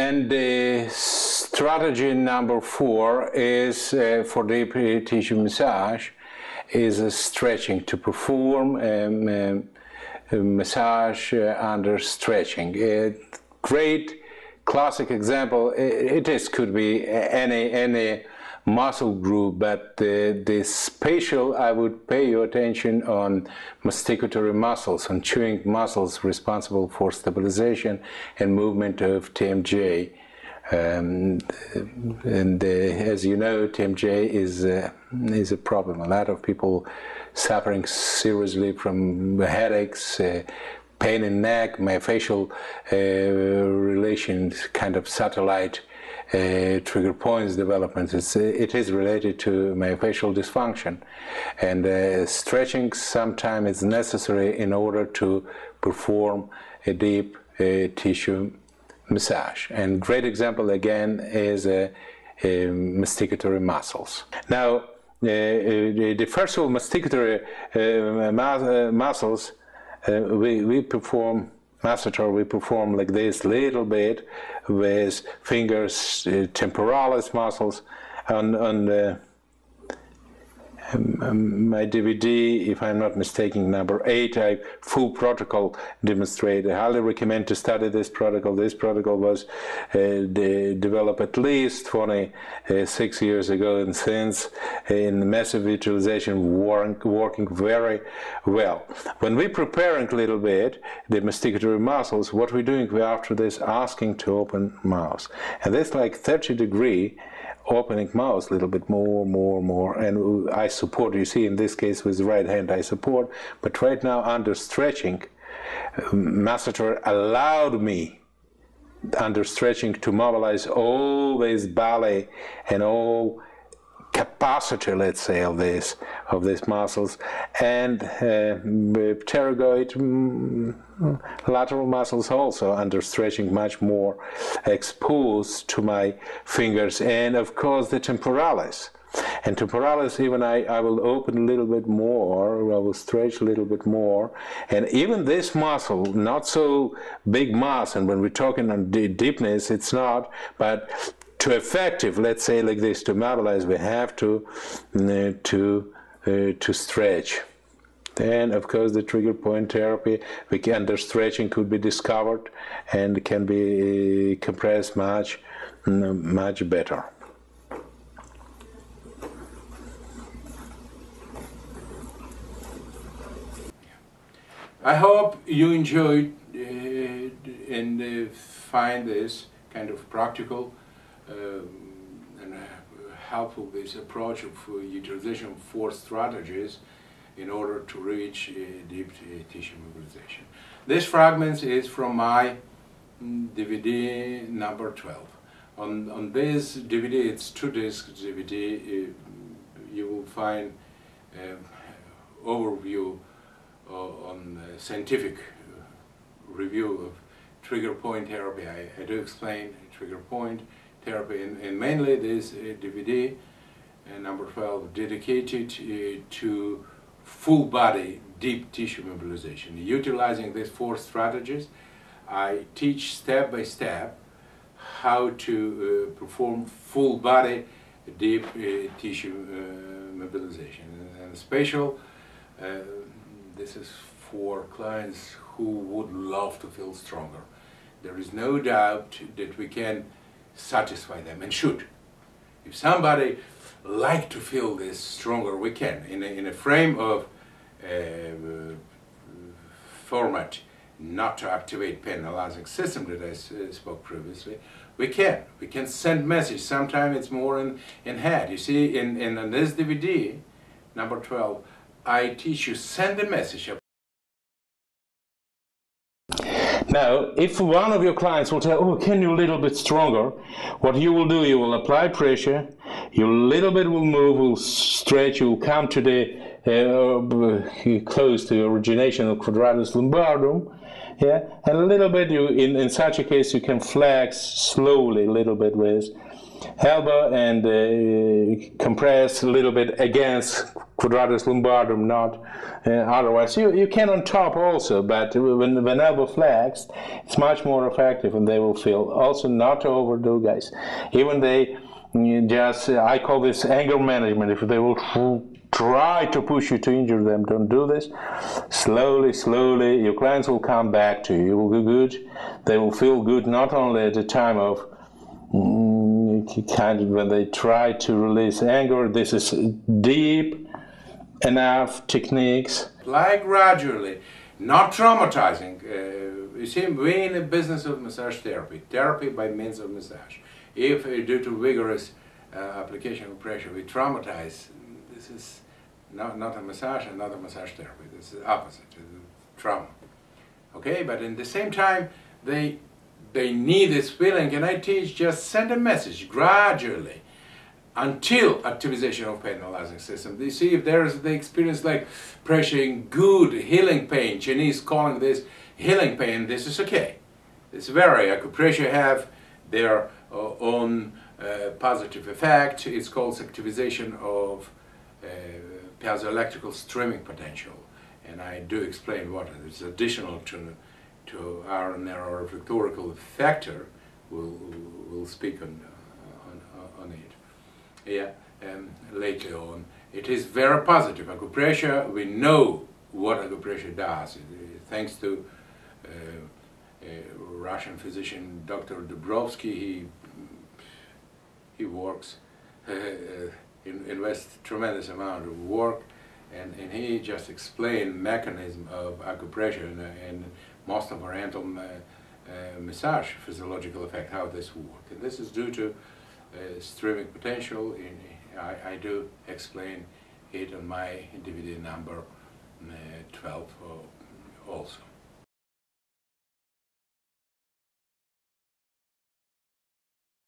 And the strategy number 4 is for deep tissue massage is stretching, to perform massage under stretching. A great classic example, could be any muscle group, but the spatial, I would pay your attention on masticatory muscles, on chewing muscles responsible for stabilization and movement of TMJ. As you know, TMJ is a problem. A lot of people suffering seriously from headaches, pain in neck, myofascial relation, kind of satellite trigger points development. It is related to myofascial dysfunction, and stretching sometimes is necessary in order to perform a deep tissue massage. And great example again is masticatory muscles. Now, the first of masticatory muscles, we perform like this little bit with fingers, temporalis muscles. On my DVD, if I'm not mistaken, number 8, I full protocol demonstrate. I highly recommend to study this protocol. This protocol was developed at least 26 years ago, and since in massive visualization working very well. When we're preparing a little bit the masticatory muscles, what we're doing, we're after this asking to open mouth, and this like 30-degree opening mouth a little bit more, and I support, you see in this case with the right hand I support, but right now under stretching, massager allowed me under stretching to mobilize all this belly and all capacity, let's say, of these muscles, and pterygoid lateral muscles also under stretching much more exposed to my fingers, and of course the temporalis. And temporalis, even I will open a little bit more, I will stretch a little bit more, and even this muscle, not so big mass, and when we're talking on deepness, it's not, but to effective, let's say like this, to mobilize, we have to stretch. And of course, the trigger point therapy, under stretching could be discovered and can be compressed much better. I hope you enjoyed and find this kind of practical and helpful, this approach of utilization of 4 strategies in order to reach deep tissue mobilization. This fragment is from my DVD number 12. On this DVD, it's 2-disc DVD, you will find overview on scientific review of trigger point therapy. I do explain trigger point therapy, and mainly this DVD number 12 dedicated to full body deep tissue mobilization. Utilizing these 4 strategies, I teach step by step how to perform full body deep tissue mobilization. And special, this is for clients who would love to feel stronger. There is no doubt that we can satisfy them, and should. If somebody like to feel this stronger, we can. In a frame of format not to activate pain-analyzing system that I spoke previously, we can send message. Sometimes it's more in head. You see, in this DVD, number 12, I teach you send a message. Now, if one of your clients will tell, oh, can you a little bit stronger, what you will do, you will apply pressure, you little bit will move, will stretch, you will come to the close to the origination of quadratus lumbardum, yeah, and a little bit, in such a case, you can flex slowly a little bit with, elbow and compress a little bit against quadratus lumborum, not otherwise. You can on top also, but when elbow flexed, it's much more effective, and they will feel. Also, not to overdo, guys. Even they just, I call this anger management. If they will try to push you to injure them, don't do this. Slowly, slowly, your clients will come back to you. You will be good. They will feel good not only at the time of kind of when they try to release anger. This is deep enough techniques. Like gradually, not traumatizing. You see, we're in the business of massage therapy, therapy by means of massage. If due to vigorous application of pressure we traumatize, this is not a massage and not a massage therapy. This is the opposite, trauma. Okay, but in the same time, they need this feeling, and I teach just send a message gradually until activization of pain analyzing system. You see, if there is the experience like pressuring good healing pain, Chinese calling this healing pain, this is okay. It's very, acupressure have their own positive effect. It's called activization of piezoelectrical streaming potential, and I do explain what it is additional to our neuroreflectorical factor. We'll speak on it. Yeah, later on. It is very positive. Acupressure, we know what acupressure does. Thanks to Russian physician Dr. Dubrovsky, he works, invests tremendous amount of work, and he just explained mechanism of acupressure and most of oriental massage physiological effect, how this works. And this is due to streaming potential. I do explain it on my DVD number 12 also.